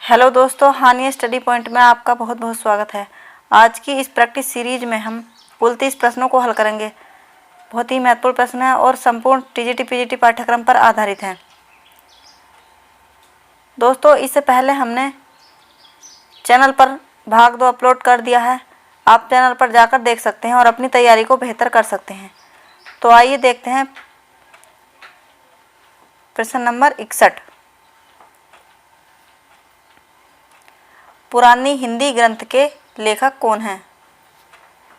Hello दोस्तों, हानिया study point में आपका बहुत बहुत स्वागत है। आज की इस प्रैक्टिस सीरीज में हम कुल 30 प्रश्नों को हल करेंगे। बहुत ही महत्वपूर्ण प्रश्न है और संपूर्ण टीजीटी पीजीटी पाठ्यक्रम पर आधारित हैं। दोस्तों, इससे पहले हमने चैनल पर भाग 2 अपलोड कर दिया है। आप चैनल पर जाकर देख सकते हैं और अपनी तैयारी को बेहतर कर सकते हैं। तो आइए देखते हैं प्रश्न नंबर 61। पुरानी हिंदी ग्रंथ के लेखक कौन हैं?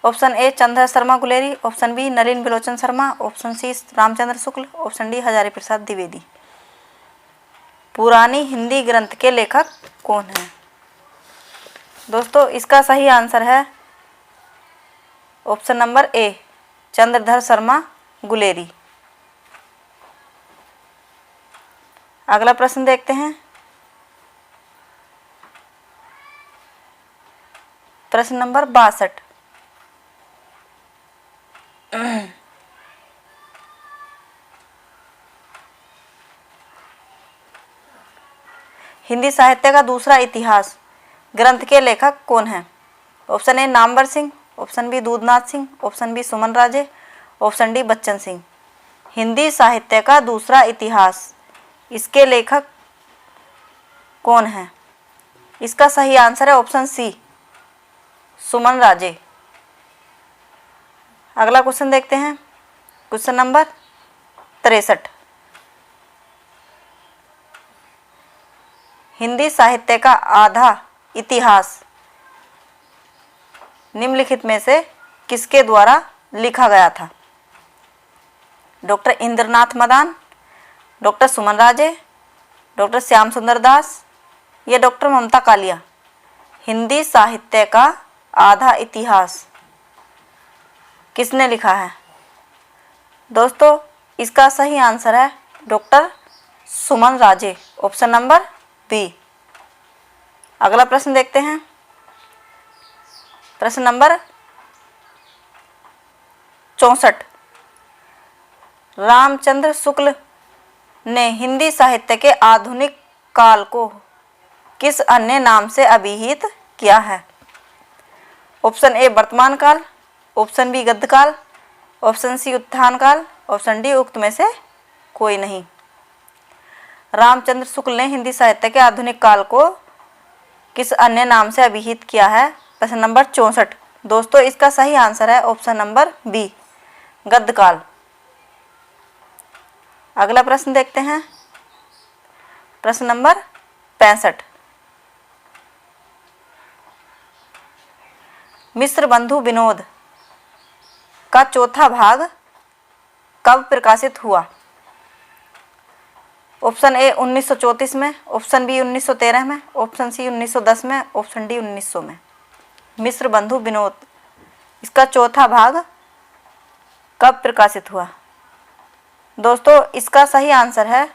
Option A Chandra Sharma Guleri, option B Nalin Bilochan Sharma, option C Ramchandra Shukla, option D Hazari Prasad Dwivedi. पुरानी हिंदी ग्रंथ के लेखक कौन हैं? दोस्तों, इसका सही आंसर है option number A Chandradhar Sharma Guleri. अगला प्रश्न देखते हैं। प्रश्न नंबर 62। हिंदी साहित्य का दूसरा इतिहास ग्रंथ के लेखक कौन हैं? Option A Namvar Singh, option B Doodhnath Singh, option B Suman Raje, option D Bachchan Singh. Hindi साहित्य का दूसरा इतिहास, इसके लेखक कौन हैं? इसका सही आंसर है ऑप्शन सी सुमन राजे। अगला क्वेश्चन देखते हैं। Question number 63। हिंदी साहित्य का आधा इतिहास निम्नलिखित में से किसके द्वारा लिखा गया था? डॉक्टर इंद्रनाथ मदान, डॉक्टर सुमन राजे, डॉक्टर श्याम सुंदर दास या डॉक्टर ममता कालिया। हिंदी साहित्य का आधा इतिहास किसने लिखा है? दोस्तों, इसका सही आंसर है डॉक्टर सुमन राजे, ऑप्शन नंबर बी। अगला प्रश्न देखते हैं। प्रश्न नंबर 64। रामचंद्र शुक्ल ने हिंदी साहित्य के आधुनिक काल को किस अन्य नाम से अभिहित किया है? ऑप्शन ए वर्तमान काल, ऑप्शन बी गद्यकाल, ऑप्शन सी उत्थान काल, ऑप्शन डी उक्त में से कोई नहीं। रामचंद्र शुक्ल ने हिंदी साहित्य के आधुनिक काल को किस अन्य नाम से अभिहित किया है? प्रश्न नंबर 64। दोस्तों, इसका सही आंसर है ऑप्शन नंबर बी गद्यकाल। अगला प्रश्न देखते हैं। प्रश्न नंबर 65। मिश्र बंधु विनोद का चौथा भाग कब प्रकाशित हुआ? ऑप्शन ए 1934 में, ऑप्शन बी 1913 में, ऑप्शन सी 1910 में, ऑप्शन डी 1900 में। मिश्र बंधु विनोद, इसका चौथा भाग कब प्रकाशित हुआ? दोस्तों, इसका सही आंसर है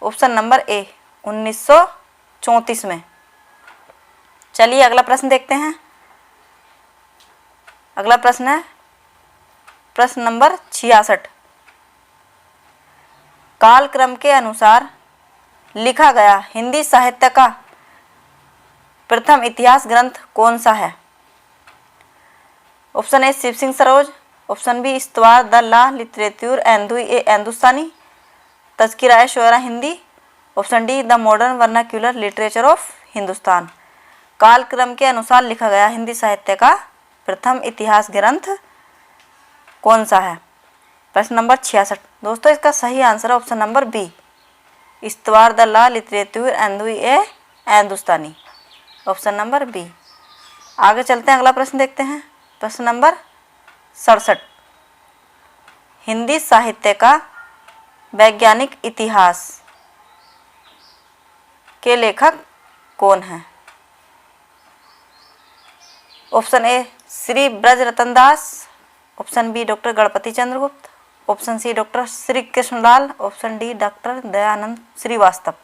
ऑप्शन नंबर ए 1934 में। चलिए अगला प्रश्न देखते हैं। अगला प्रश्न है प्रश्न नंबर 66। कालक्रम के अनुसार लिखा गया हिंदी साहित्य का प्रथम इतिहास ग्रंथ कौन सा है? Option A Shiv Singh Saroj, option B इस्तवार द ला literature Hindustani, Tazkira Shora Hindi, option D the modern vernacular literature of Hindustan. कालक्रम के अनुसार लिखा गया हिंदी साहित्य का प्रथम इतिहास ग्रंथ कौन सा है? प्रश्न नंबर 66। दोस्तों, इसका सही आंसर है ऑप्शन नंबर बी इस्तवार द ला literature Hindustani, option number B. आगे चलते हैं, अगला प्रश्न देखते हैं। प्रश्न नंबर 67। हिंदी साहित्य का वैज्ञानिक इतिहास के लेखक कौन हैं? Option A Shri Brajratan Das, option B doctor Ganpati Chandragupt, option C doctor Shri Krishnalal, option D doctor Dayanand Srivastava.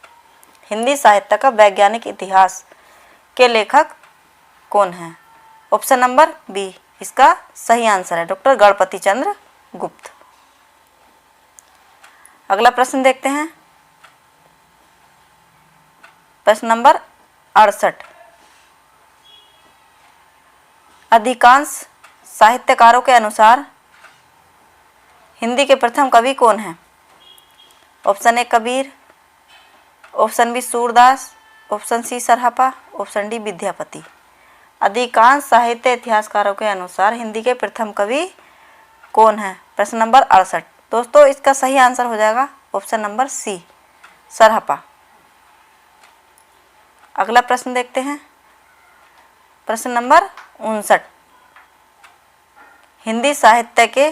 Hindi साहित्य का वैज्ञानिक इतिहास के लेखक कौन हैं? ऑप्शन नंबर बी इसका सही आंसर है डॉक्टर गणपति चंद्र गुप्त। अगला प्रश्न देखते हैं। प्रश्न नंबर 68। अधिकांश साहित्यकारों के अनुसार हिंदी के प्रथम कवि कौन हैं? Option A Kabir, option B Surdas, option C Sarahapa, option D Vidyapati. अधिकांश साहित्य इतिहासकारों के अनुसार हिंदी के प्रथम कवि कौन हैं? प्रश्न नंबर 68। दोस्तों इसका सही आंसर हो जाएगा ऑप्शन नंबर सी, सरहपा। अगला प्रश्न देखते हैं, प्रश्न नंबर 59। हिंदी साहित्य के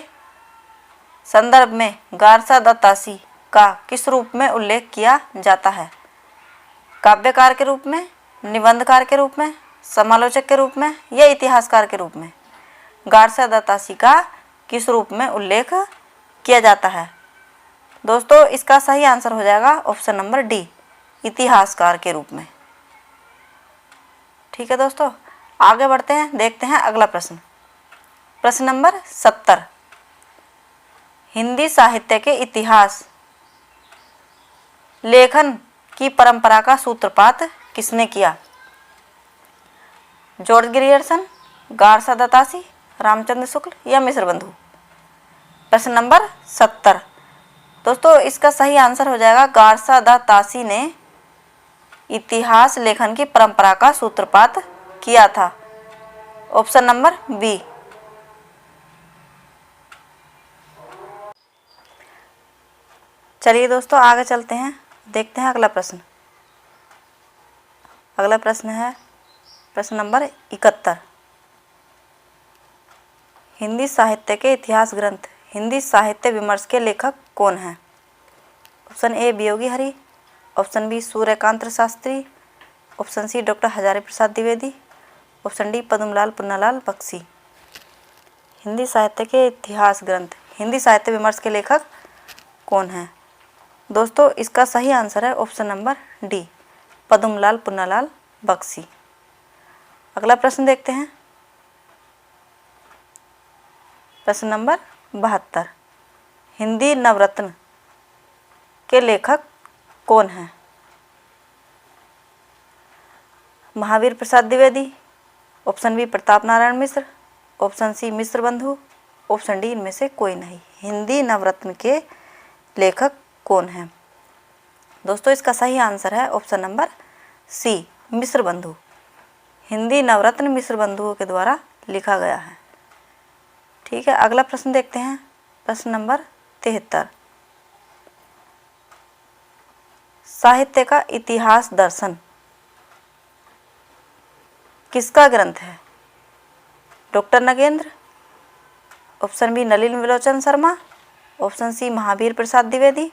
संदर्भ में गारसा द तासी का किस रूप में उल्लेख किया जाता है? काव्यकार के रूप में, निबंधकार के रूप में, समालोचक के रूप में या इतिहासकार के रूप में? गारसा द तासी का किस रूप में उल्लेख किया जाता है? दोस्तों इसका सही आंसर हो जाएगा ऑप्शन नंबर डी, इतिहासकार के रूप में। ठीक है दोस्तों, आगे बढ़ते हैं, देखते हैं अगला प्रश्न। प्रश्न नंबर 70। हिंदी साहित्य के इतिहास लेखन की परंपरा का सूत्रपात किसने किया? जॉर्ज ग्रियर्सन, गारसा द तासी, रामचंद्र शुक्ल या मिश्र बंधु? प्रश्न नंबर 70। दोस्तों इसका सही आंसर हो जाएगा गारसा द तासी ने इतिहास लेखन की परंपरा का सूत्रपात किया था। Option number B. चलिए दोस्तों आगे चलते हैं, देखते हैं अगला प्रश्न। अगला प्रश्न है प्रश्न नंबर 71। हिंदी साहित्य के इतिहास ग्रंथ हिंदी साहित्य विमर्श के लेखक कौन हैं? Option A Viyogi Hari, option B Suryakant Shastri, option C doctor Hazari Prasad Dwivedi, option D Padumlal Punnalal Bakshi. Hindi साहित्य के इतिहास ग्रंथ हिंदी साहित्य विमर्श के लेखक कौन हैं? दोस्तों इसका सही आंसर है option number D, Padumlal Punnalal Bakshi. अगला प्रश्न देखते हैं, प्रश्न नंबर 72। हिंदी नवरत्न के लेखक कौन हैं? Mahavir Prasad Dwivedi, option B Pratap Narayan Mishra, option C Mishra Bandhu, option D इनमें से कोई नहीं। हिंदी नवरत्न के लेखक कौन हैं? दोस्तों इसका सही आंसर है ऑप्शन नंबर सी, मिश्र बंधु। हिंदी नवरत्न मिश्र बंधुओं के द्वारा लिखा गया है। ठीक है, अगला प्रश्न देखते हैं, प्रश्न नंबर 73। साहित्य का इतिहास दर्शन किसका ग्रंथ है? Doctor Nagendra, option B Nalin Vilochan Sharma, option C Mahavir Prasad Dwivedi,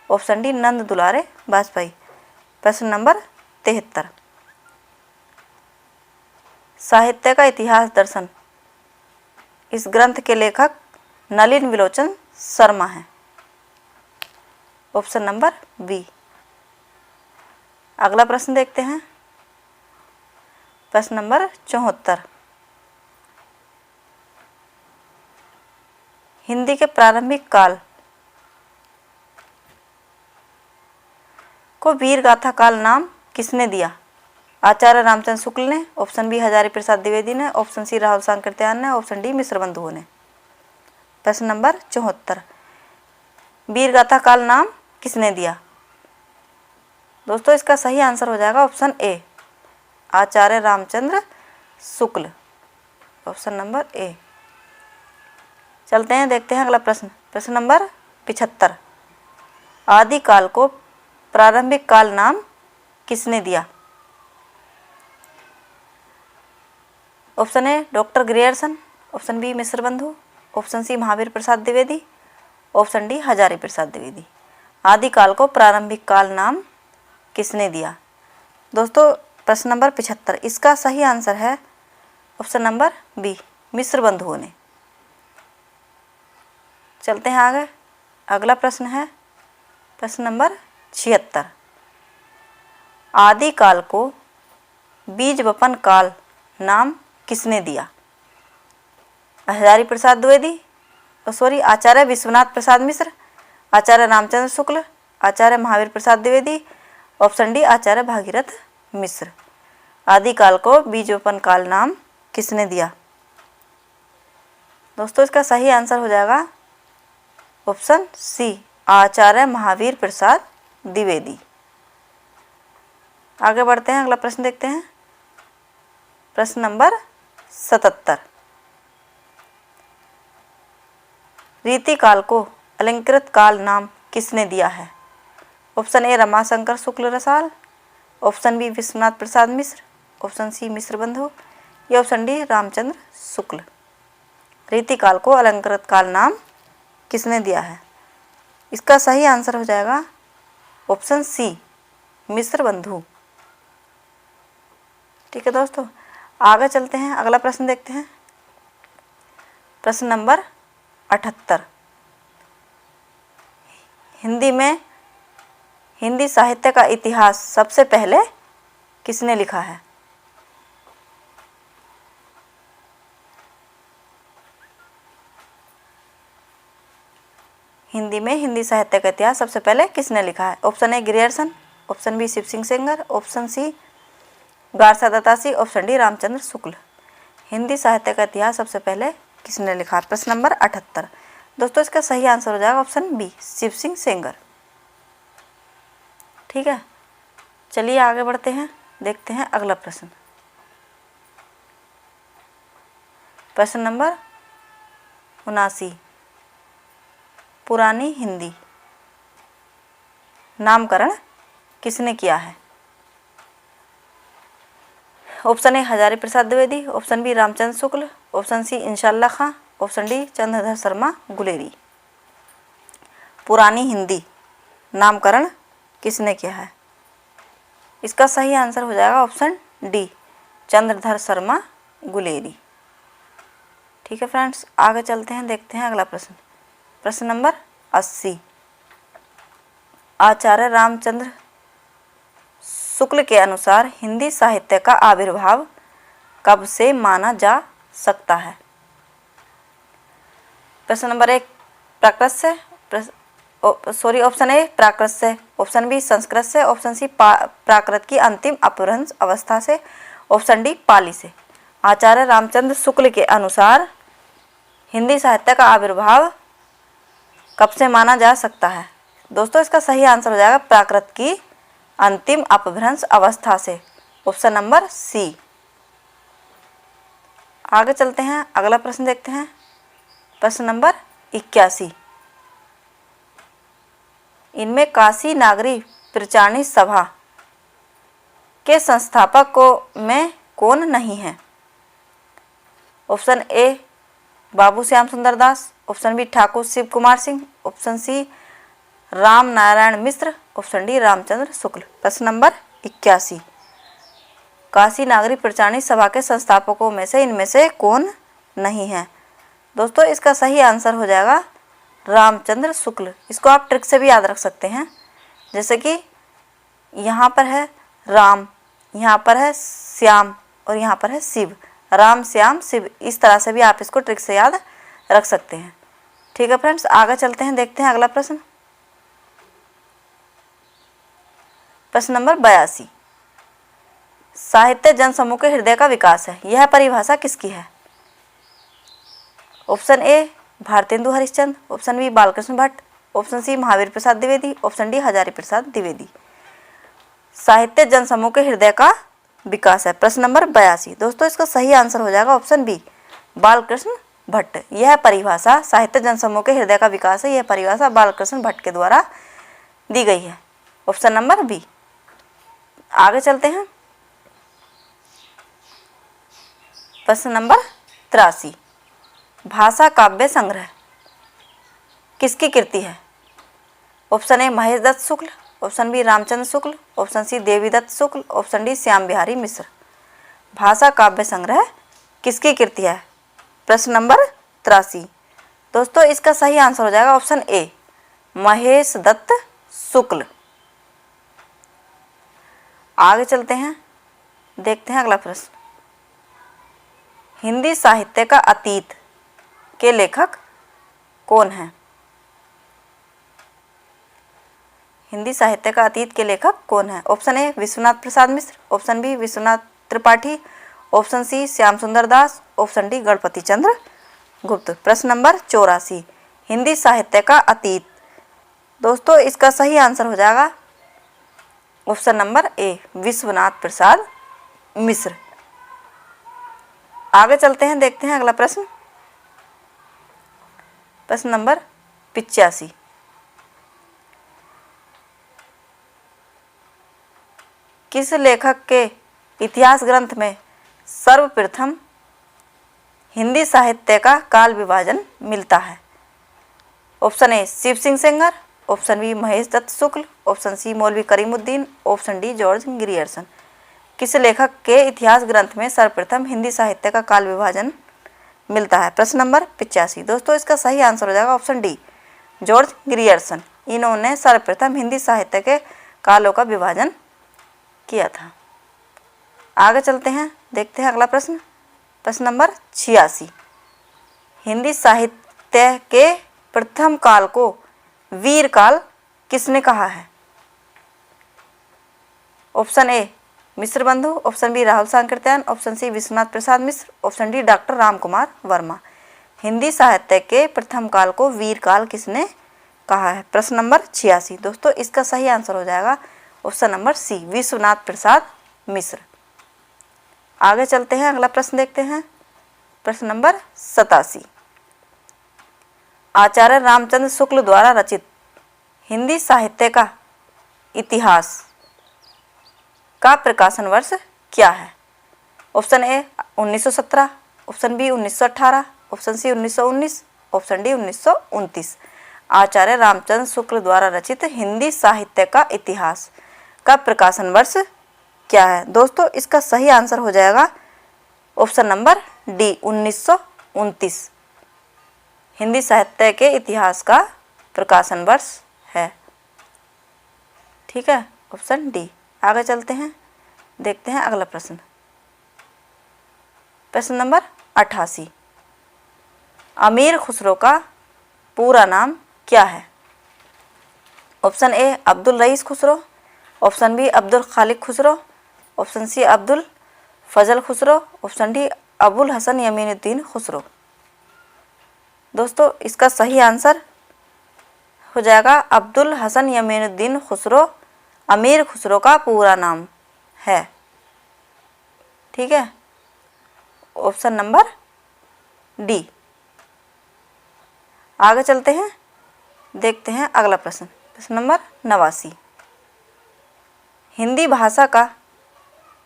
option D Nand Dulare Vajpeyi. प्रश्न नंबर 73। साहित्य का इतिहास दर्शन इस ग्रंथ के लेखक नलिन विलोचन शर्मा हैं। Option number B. अगला प्रश्न देखते हैं, प्रश्न नंबर 74। हिंदी के प्रारंभिक काल को वीर गाथा काल नाम किसने दिया? आचार्य रामचंद्र शुक्ल ने, ऑप्शन बी हजारी प्रसाद द्विवेदी ने, ऑप्शन सी राहुल सांकृत्यायन ने, ऑप्शन डी मिश्र बंधुओं ने। प्रश्न नंबर 74। वीर गाथा काल नाम किसने दिया? दोस्तों इसका सही आंसर हो जाएगा option A, Acharya Ramchandra Shukla. Option number A. चलते हैं, देखते हैं अगला प्रश्न, प्रश्न नंबर 75। आदिकाल को प्रारंभिक काल नाम किसने दिया? Option A doctor Grierson, option B Mishra Bandhu, option C Mahavir Prasad Dwivedi, option D Hazari Prasad Dwivedi. आदिकाल को प्रारंभिक काल नाम किसने दिया? दोस्तों प्रश्न नंबर 75, इसका सही आंसर है ऑप्शन नंबर बी, मिश्र बंधुओं ने। चलते हैं आगे, अगला प्रश्न है प्रश्न नंबर 76। आदिकाल को बीज वपन काल नाम किसने दिया? हजारी प्रसाद द्विवेदी, आचार्य विश्वनाथ प्रसाद मिश्र, आचार्य रामचंद्र शुक्ल, आचार्य महावीर प्रसाद द्विवेदी, ऑप्शन डी आचार्य भागीरथ मिश्र। आदिकाल को बीजोपन काल नाम किसने दिया? दोस्तों इसका सही आंसर हो जाएगा ऑप्शन सी, आचार्य महावीर प्रसाद द्विवेदी। आगे बढ़ते हैं, अगला प्रश्न देखते हैं। प्रश्न नंबर 77। रीतिकाल को अलंकृत काल नाम किसने दिया है? Option A Ramashankar Shukla Rasal, option B Vishwanath Prasad Mishra, option C Mishra Bandhu या ऑप्शन डी रामचंद्र शुक्ल। रीतिकाल को अलंकृत काल नाम किसने दिया है? इसका सही आंसर हो जाएगा ऑप्शन सी, मिश्र बंधु। ठीक है दोस्तों, आगे चलते हैं, अगला प्रश्न देखते हैं। प्रश्न नंबर 78। हिंदी साहित्य का इतिहास सबसे पहले किसने लिखा है? हिंदी साहित्य का इतिहास सबसे पहले किसने लिखा है? Option A Grierson, option B Shiv Singh Sengar, option C Garcin de Tassy, option D Ramchandra Shukla. Hindi साहित्य का इतिहास सबसे पहले किसने लिखा? प्रश्न नंबर 78। दोस्तों इसका सही आंसर हो जाएगा ऑप्शन बी, शिव सिंह सेंगर। ठीक है, चलिए आगे बढ़ते हैं, देखते हैं अगला प्रश्न। प्रश्न नंबर 79। पुरानी हिंदी नामकरण किसने किया है? Option A Hazari Prasad Dwivedi, option B Ramchandra Shukla, option C Inshallah Khan, option D Chandradhar Sharma Guleri. पुरानी हिंदी नामकरण किसने किया है? इसका सही आंसर हो जाएगा ऑप्शन डी, चंद्रधर शर्मा गुलेरी। ठीक है फ्रेंड्स, आगे चलते हैं, देखते हैं अगला प्रश्न। प्रश्न नंबर 80। आचार्य रामचंद्र शुक्ल के अनुसार हिंदी साहित्य का आविर्भाव कब से माना जा सकता है? प्रश्न नंबर 1 प्राकृत से, ऑप्शन ए प्राकृत से, ऑप्शन बी संस्कृत से, ऑप्शन सी प्राकृत की अंतिम अपभ्रंश अवस्था से, ऑप्शन डी पाली से। आचार्य रामचंद्र शुक्ल के अनुसार हिंदी साहित्य का आविर्भाव कब से माना जा सकता है? दोस्तों इसका सही आंसर हो जाएगा प्राकृत की अंतिम अपभ्रंश अवस्था से, ऑप्शन नंबर सी। आगे चलते हैं, अगला प्रश्न देखते हैं। प्रश्न नंबर 81। इनमें काशी नागरी प्रचारणी सभा के संस्थापक में कौन नहीं है? ऑप्शन ए Babu Shyam Sundar Das, option B Thakur Shiv Kumar Singh, option C Ram Narayan Mishra, option D Ramchandra Shukla. प्रश्न नंबर 81। काशी नागरी प्रचारणी सभा के संस्थापकों में से इनमें से कौन नहीं है? दोस्तों इसका सही आंसर हो जाएगा रामचंद्र शुक्ल। इसको आप ट्रिक से भी याद रख सकते हैं, जैसे कि यहाँ पर है राम, यहाँ पर है श्याम और यहाँ पर है शिव। राम श्याम शिव, इस तरह से भी आप इसको ट्रिक से याद रख सकते हैं। ठीक है फ्रेंड्स, आगे चलते हैं, देखते हैं अगला प्रश्न। प्रश्न नंबर 82। साहित्य जनसमूह के हृदय का विकास है, यह परिभाषा किसकी है? Option A Bharatendu Harishchandra, option B Balkrishna Bhatt, option C Mahavir Prasad Dwivedi, option D Hazari Prasad Dwivedi. साहित्य जनसमूह के हृदय का विकास है, प्रश्न नंबर 82। दोस्तों इसका सही आंसर हो जाएगा ऑप्शन बी, बालकृष्ण भट्ट। यह परिभाषा साहित्य जनसमूह के हृदय का विकास है, यह परिभाषा बालकृष्ण भट्ट के द्वारा दी गई है, ऑप्शन नंबर बी। आगे चलते हैं, प्रश्न नंबर 83। भाषा काव्य संग्रह किसकी कृति है? Option A Mahesh Dutt Shukla, option B Ramchandra Shukla, option C Devi Dutt Shukla, option D Shyam Bihari Mishra. भाषा काव्य संग्रह किसकी कृति है? प्रश्न नंबर 83। दोस्तों इसका सही आंसर हो जाएगा ऑप्शन ए, महेश दत्त शुक्ल। आगे चलते हैं, देखते हैं अगला प्रश्न। हिंदी साहित्य का अतीत के लेखक कौन हैं? हिंदी साहित्य का अतीत के लेखक कौन है? Option A Vishwanath Prasad Mishra, option B Vishwanath Tripathi, option C Shyam Sundar Das, option D Ganapati Chandra Gupta. प्रश्न नंबर 84, हिंदी साहित्य का अतीत। दोस्तों इसका सही आंसर हो जाएगा option number A Vishwanath Prasad मिश्र। आगे चलते हैं, देखते हैं अगला प्रश्न। प्रश्न नंबर 85, किस लेखक के इतिहास ग्रंथ में सर्वप्रथम हिंदी साहित्य का काल विभाजन मिलता है? Option A Shiv Singh Sengar, option B Mahesh Dutt Shukla, option C Maulvi Karimuddin, option D George Grierson. किस लेखक के इतिहास ग्रंथ में सर्वप्रथम हिंदी साहित्य का काल विभाजन मिलता है? प्रश्न नंबर 85। दोस्तों इसका सही आंसर हो जाएगा ऑप्शन डी जॉर्ज ग्रियर्सन। इन्होंने सर्वप्रथम हिंदी साहित्य के कालों का विभाजन किया था। आगे चलते हैं, देखते हैं अगला प्रश्न। प्रश्न नंबर 86, हिंदी साहित्य के प्रथम काल को वीर काल किसने कहा है? Option A Mishra Bandhu, option B Rahul Sankrityayan, option C Vishwanath Prasad Mishra, option D doctor Ram Kumar Verma. Hindi साहित्य के प्रथम काल को वीर काल किसने कहा है? प्रश्न नंबर 86। दोस्तों इसका सही आंसर हो जाएगा option number C Vishwanath Prasad मिश्र। आगे चलते हैं, अगला प्रश्न देखते हैं। प्रश्न नंबर 87, आचार्य रामचंद्र शुक्ल द्वारा रचित हिंदी साहित्य का इतिहास का प्रकाशन वर्ष क्या है? Option A 1917, option B 1918, option C 1919, option D 1929। आचार्य रामचंद्र शुक्ल द्वारा रचित हिंदी साहित्य का इतिहास का प्रकाशन वर्ष क्या है? दोस्तों इसका सही आंसर हो जाएगा ऑप्शन नंबर डी 1929। हिंदी साहित्य के इतिहास का प्रकाशन वर्ष है। ठीक है, ऑप्शन डी। आगे चलते हैं, देखते हैं अगला प्रश्न। प्रश्न नंबर 88, अमीर खुसरो का पूरा नाम क्या है? Option A Abdul Rais Khusro, option B Abdul Khaliq Khusro, option C Abdul Fazal Khusro, option D Abul Hasan Yaminuddin Khusro. दोस्तों इसका सही आंसर हो जाएगा अब्दुल हसन यमीनुद्दीन खुसरो अमीर खुसरो का पूरा नाम है। ठीक है, ऑप्शन नंबर डी। आगे चलते हैं, देखते हैं अगला प्रश्न। प्रश्न नंबर 89, हिंदी भाषा का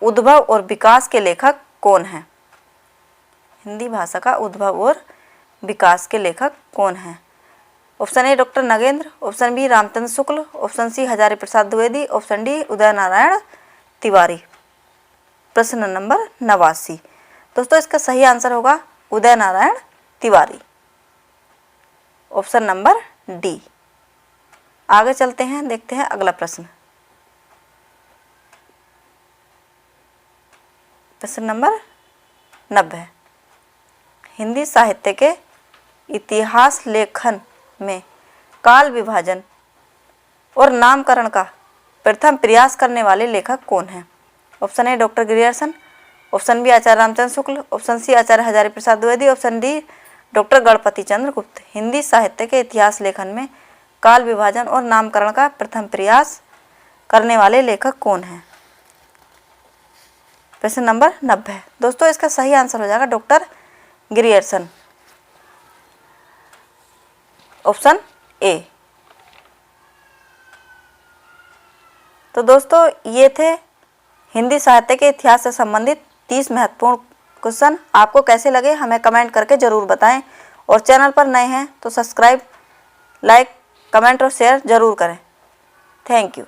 उद्भव और विकास के लेखक कौन हैं? हिंदी भाषा का उद्भव और विकास के लेखक कौन हैं? Option A doctor Nagendra, option B Ramchandra Shukla, option C Hazari Prasad Dwivedi, option D Uday Narayan Tiwari. प्रश्न नंबर 89। दोस्तों इसका सही आंसर होगा Uday Narayan Tiwari, option number D. आगे चलते हैं, देखते हैं अगला प्रश्न। प्रश्न नंबर 90, हिंदी साहित्य के इतिहास लेखन में काल विभाजन और नामकरण का प्रथम प्रयास करने वाले लेखक कौन हैं? Option A doctor Grierson, option B Acharya Ramchandra Shukla, option C Acharya Hazari Prasad Dwivedi, option D doctor Ganpati Chandra Gupt. Hindi साहित्य के इतिहास लेखन में काल विभाजन और नामकरण का प्रथम प्रयास करने वाले लेखक कौन हैं? प्रश्न नंबर 90। दोस्तों इसका सही आंसर हो जाएगा डॉक्टर ग्रियर्सन, ऑप्शन ए। तो दोस्तों ये थे हिंदी साहित्य के इतिहास से संबंधित 30 महत्वपूर्ण क्वेश्चन। आपको कैसे लगे हमें कमेंट करके ज़रूर बताएं, और चैनल पर नए हैं तो सब्सक्राइब, लाइक, कमेंट और शेयर ज़रूर करें। Thank you.